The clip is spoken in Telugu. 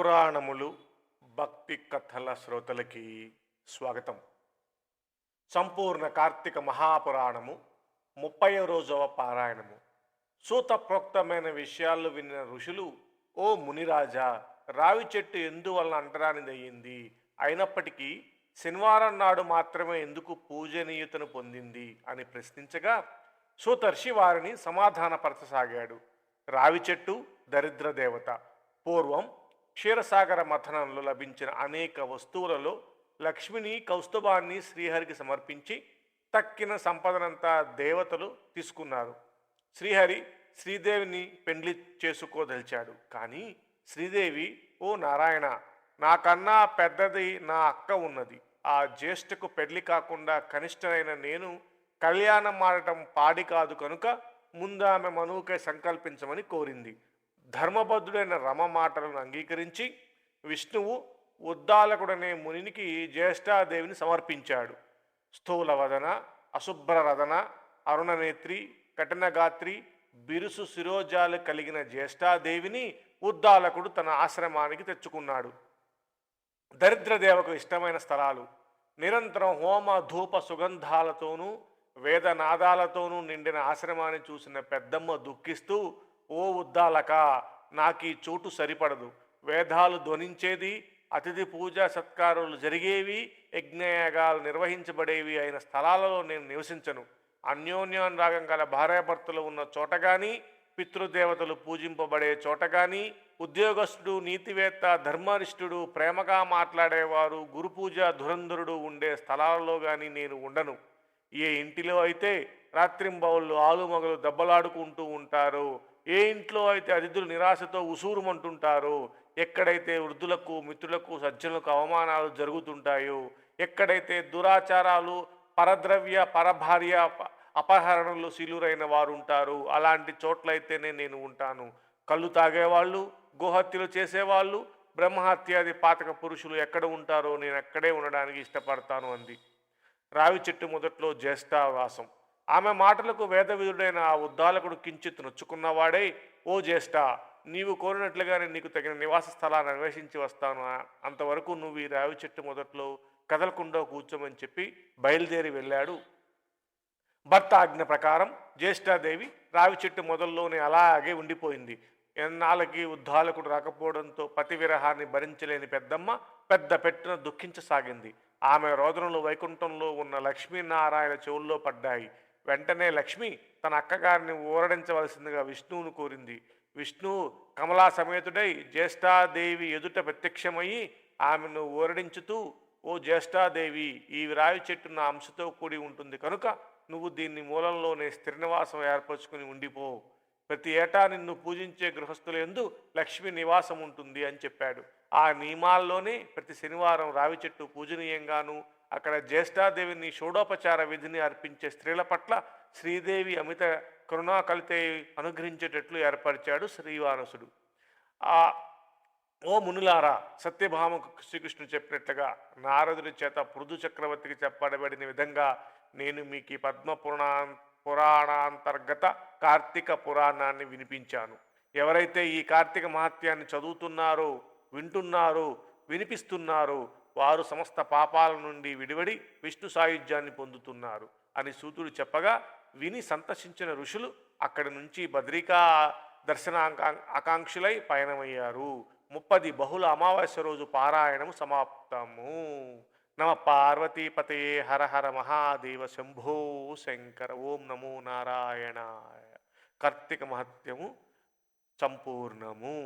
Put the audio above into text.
పురాణములు భక్తి కథల శ్రోతలకి స్వాగతం. సంపూర్ణ కార్తీక మహాపురాణము 30వ పారాయణము. సూత ప్రోక్తమైన విషయాలు విన్న ఋషులు, ఓ మునిరాజా, రావి చెట్టు ఎందువలన అంటరానిదయ్యింది, అయినప్పటికీ శనివారం నాడు మాత్రమే ఎందుకు పూజనీయతను పొందింది అని ప్రశ్నించగా సూతర్షి వారిని సమాధానపరచసాగాడు. రావి చెట్టు దరిద్ర దేవత. పూర్వం క్షీరసాగర మథనంలో లభించిన అనేక వస్తువులలో లక్ష్మిని, కౌస్తుభాన్ని శ్రీహరికి సమర్పించి తక్కిన సంపదనంతా దేవతలు తీసుకున్నారు. శ్రీహరి శ్రీదేవిని పెండ్లి చేసుకోదలిచాడు. కానీ శ్రీదేవి, ఓ నారాయణ, నాకన్నా పెద్దది నా అక్క ఉన్నది. ఆ జ్యేష్ఠకు పెళ్లి కాకుండా కనిష్టనైన నేను కళ్యాణం ఆడటం పాడి కాదు కనుక ముందు ఆమె మనువుకై సంకల్పించమని కోరింది. ధర్మబద్ధుడైన రమ మాటలను అంగీకరించి విష్ణువు ఉద్దాలకుడనే మునికి జ్యేష్ఠాదేవిని సమర్పించాడు. స్థూలవదన, అశుభ్రరదన, అరుణనేత్రి, కఠినగాత్రి, బిరుసు శిరోజాలు కలిగిన జ్యేష్ఠాదేవిని ఉద్దాలకుడు తన ఆశ్రమానికి తెచ్చుకున్నాడు. దరిద్రదేవకు ఇష్టమైన స్థలాలు. నిరంతరం హోమ ధూప సుగంధాలతోనూ వేదనాదాలతోనూ నిండిన ఆశ్రమాన్ని చూసిన పెద్దమ్మ దుఃఖిస్తూ, ఓ ఉద్దాలక, నాకీ చోటు సరిపడదు. వేదాలు ధ్వనించేది, అతిథి పూజా సత్కారాలు జరిగేవి, యజ్ఞయాగాలు నిర్వహించబడేవి అయిన స్థలాలలో నేను నివసించను. అన్యోన్యానురాగం గల భార్యాభర్తలు ఉన్న చోట కానీ, పితృదేవతలు పూజింపబడే చోట కానీ, ఉద్యోగస్తుడు, నీతివేత్త, ధర్మనిష్ఠుడు, ప్రేమగా మాట్లాడేవారు, గురుపూజ ధురంధరుడు ఉండే స్థలాలలో కానీ నేను ఉండను. ఏ ఇంటిలో అయితే రాత్రింబవళ్ళు ఆలుమగలు దెబ్బలాడుకుంటూ ఉంటారో, ఏ ఇంట్లో అయితే అతిథులు నిరాశతో ఉసూరుమంటుంటారో, ఎక్కడైతే వృద్ధులకు, మిత్రులకు, సజ్జనులకు అవమానాలు జరుగుతుంటాయో, ఎక్కడైతే దురాచారాలు, పరద్రవ్య పరభార్య అపహరణలు శీలురైన వారు ఉంటారు, అలాంటి చోట్లయితేనే నేను ఉంటాను. కళ్ళు తాగేవాళ్ళు, గోహత్యలు చేసేవాళ్ళు, బ్రహ్మహత్యాది పాతక పురుషులు ఎక్కడ ఉంటారో నేను అక్కడే ఉండడానికి ఇష్టపడతాను అంది. రావి చెట్టు మొదట్లో జ్యేష్ఠావాసం. ఆమె మాటలకు వేదవిధుడైన ఆ ఉద్దాలకుడు కించిత్ నొచ్చుకున్నవాడై, ఓ జ్యేష్ఠ, నీవు కోరినట్లుగానే నీకు తగిన నివాస స్థలాన్ని అన్వేషించి వస్తాను. అంతవరకు నువ్వు ఈ రావి చెట్టు మొదట్లో కదలకుండా కూర్చోమని చెప్పి బయలుదేరి వెళ్ళాడు. భర్త ఆజ్ఞ ప్రకారం జ్యేష్ఠాదేవి రావి చెట్టు మొదల్లోనే అలాగే ఉండిపోయింది. ఎన్నాళ్ళకి ఉద్దాలకుడు రాకపోవడంతో పతి విరహాన్ని భరించలేని పెద్దమ్మ పెద్ద పెట్టున దుఃఖించసాగింది. ఆమె రోదనలు వైకుంఠంలో ఉన్న లక్ష్మీనారాయణ చెవుల్లో పడ్డాయి. వెంటనే లక్ష్మి తన అక్కగారిని ఊరడించవలసిందిగా విష్ణువును కోరింది. విష్ణువు కమలా సమేతుడై జ్యేష్ఠాదేవి ఎదుట ప్రత్యక్షమయ్యి ఆమెను ఊరడించుతూ, ఓ జ్యేష్ఠాదేవి, ఈ రావి చెట్టు నా అంశతో కూడి ఉంటుంది కనుక నువ్వు దీన్ని మూలంలోనే స్థిర నివాసం ఏర్పరచుకుని ఉండిపో. ప్రతి ఏటా నిన్ను పూజించే గృహస్థుల యందు లక్ష్మి నివాసం ఉంటుంది అని చెప్పాడు. ఆ నియమాల్లోనే ప్రతి శనివారం రావి చెట్టు పూజనీయంగాను, అక్కడ జ్యేష్ఠాదేవిని షోడోపచార విధిని అర్పించే స్త్రీల పట్ల శ్రీదేవి అమిత కరుణాకలితే అనుగ్రహించేటట్లు ఏర్పరిచాడు శ్రీవానసుడు. ఓ మునులారా, సత్యభామకు శ్రీకృష్ణుడు చెప్పినట్లుగా నారదుడి చేత పృథు చక్రవర్తికి చెప్పబడిన విధంగా నేను మీకు ఈ పద్మ పురాణాంతర్గత కార్తీక పురాణాన్ని వినిపించాను. ఎవరైతే ఈ కార్తీక మహత్యాన్ని చదువుతున్నారో, వింటున్నారో, వినిపిస్తున్నారో వారు సమస్త పాపాల నుండి విడివడి విష్ణు సాయుధ్యాన్ని పొందుతున్నారు అని సూతుడు చెప్పగా విని సంతసించిన ఋషులు అక్కడి నుంచి బద్రికా దర్శన ఆకాంక్షులై పయనమయ్యారు. 30 బహుళ అమావాస్య రోజు పారాయణము సమాప్తము. నమ పార్వతీపతయే హర హర మహాదేవ శంభో శంకర. ఓం నమో నారాయణాయ. కార్తీక మహత్యము సంపూర్ణము.